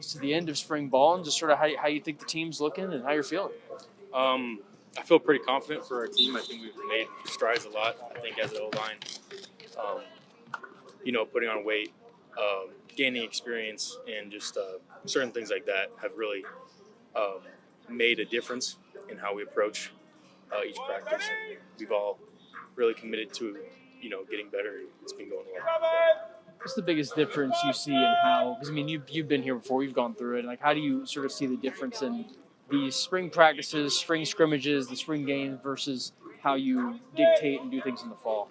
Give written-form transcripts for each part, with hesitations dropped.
close to the end of spring ball, and just sort of how you think the team's looking and how you're feeling. I feel pretty confident for our team. I think we've made strides a lot. I think as an O-line, putting on weight, gaining experience, and just certain things like that have really made a difference in how we approach each practice. And we've all really committed to, getting better. It's been going well. What's the biggest difference you see in how? Because I mean, you've been here before, you've gone through it. Like, how do you sort of see the difference in these spring practices, spring scrimmages, the spring games versus how you dictate and do things in the fall?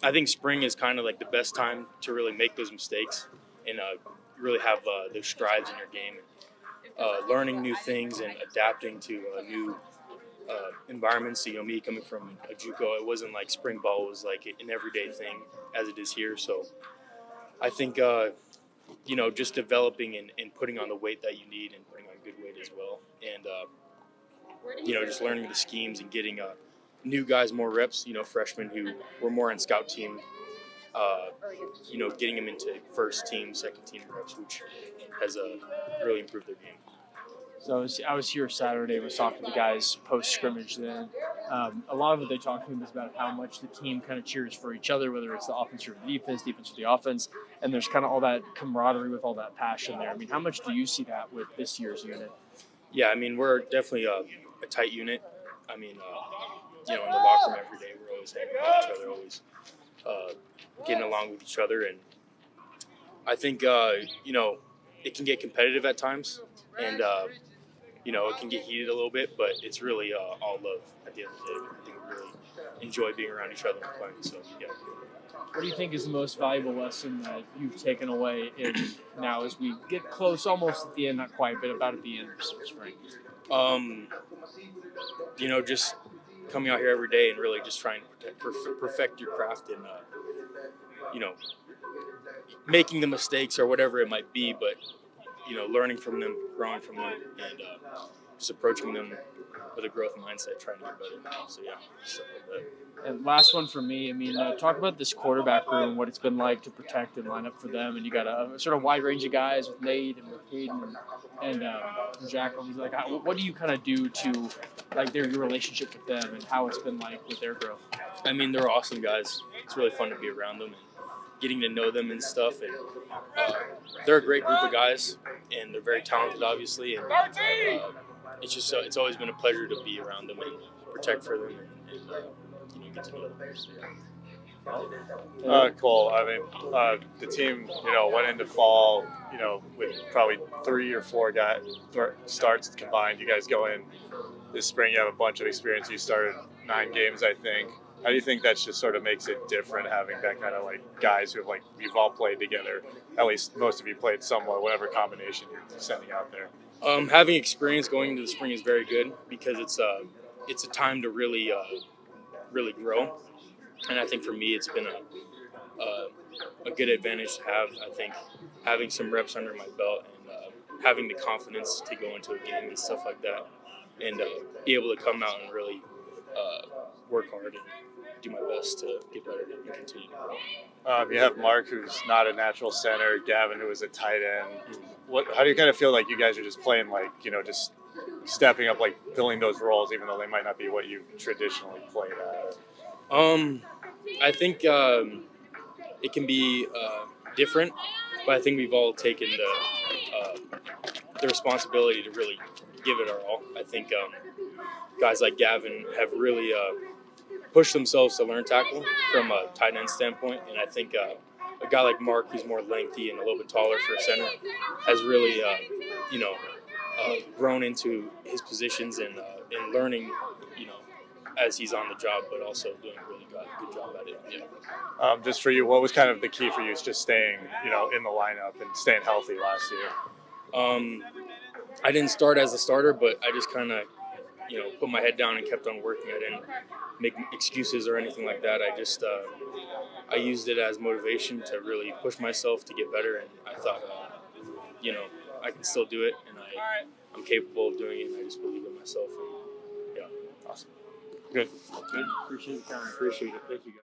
I think spring is kind of like the best time to really make those mistakes and really have those strides in your game, learning new things and adapting to new environments. Me coming from a JUCO, it wasn't like spring ball was like an everyday thing as it is here. So I think just developing and putting on the weight that you need and putting on good weight as well, and just learning the schemes and getting new guys more reps. Freshmen who were more on scout team. Getting them into first team, second team reps, which has really improved their game. So I was here Saturday, was talking to the guys post-scrimmage then. A lot of what they talked to me was about how much the team kind of cheers for each other, whether it's the offense or the defense for the offense, and there's kind of all that camaraderie with all that passion there. I mean, how much do you see that with this year's unit? Yeah, I mean, we're definitely a tight unit. I mean, in the locker room every day, we're always hanging out with each other, always getting along with each other. And I think, it can get competitive at times, and it can get heated a little bit, but it's really all love at the end of the day. I think we really enjoy being around each other and playing. So, yeah. What do you think is the most valuable lesson that you've taken away now as we get close, almost at the end, not quite, but about at the end of spring? Just coming out here every day and really just trying to perfect your craft and, making the mistakes or whatever it might be, but learning from them, growing from them, and just approaching them with a growth mindset, trying to get better. So, yeah, stuff like that. And last one for me, I mean, talk about this quarterback room, what it's been like to protect and line up for them. And you got a sort of wide range of guys with Nate and with Hayden and Jack. Like, what do you kind of do to, like, your relationship with them and how it's been like with their growth? I mean, they're awesome guys. It's really fun to be around them and getting to know them and stuff. And they're a great group of guys, and they're very talented, obviously. And it's always been a pleasure to be around them and protect for them and get to know them. Cool. I mean, the team, went into fall, with probably 3 or 4 starts combined. You guys go in this spring, you have a bunch of experience. You started 9 games, I think. How do you think that just sort of makes it different, having that kind of like guys who have we've all played together? At least most of you played somewhat, whatever combination you're sending out there. Having experience going into the spring is very good because it's a time to really grow, and I think for me it's been a good advantage to have. I think having some reps under my belt and having the confidence to go into a game and stuff like that, and be able to come out and really work hard and do my best to get better and continue to grow. You have Mark, who's not a natural center, Gavin, who is a tight end. How do you kind of feel like you guys are just playing just stepping up, filling those roles, even though they might not be what you traditionally played at? I think it can be different, but I think we've all taken the responsibility to really give it our all. I think guys like Gavin have really pushed themselves to learn tackle from a tight end standpoint, and I think a guy like Mark, who's more lengthy and a little bit taller for a center, has really grown into his positions and learning, as he's on the job, but also doing a really good job at it. Yeah. Just for you, what was kind of the key for you? Is just staying, in the lineup and staying healthy last year? I didn't start as a starter, but I just kind of, put my head down and kept on working. I didn't make excuses or anything like that. I just I used it as motivation to really push myself to get better, and I thought, I can still do it, and I'm capable of doing it, and I just believe in myself. And, yeah, Awesome. Good. Appreciate it, Connor. Appreciate it. Thank you, guys.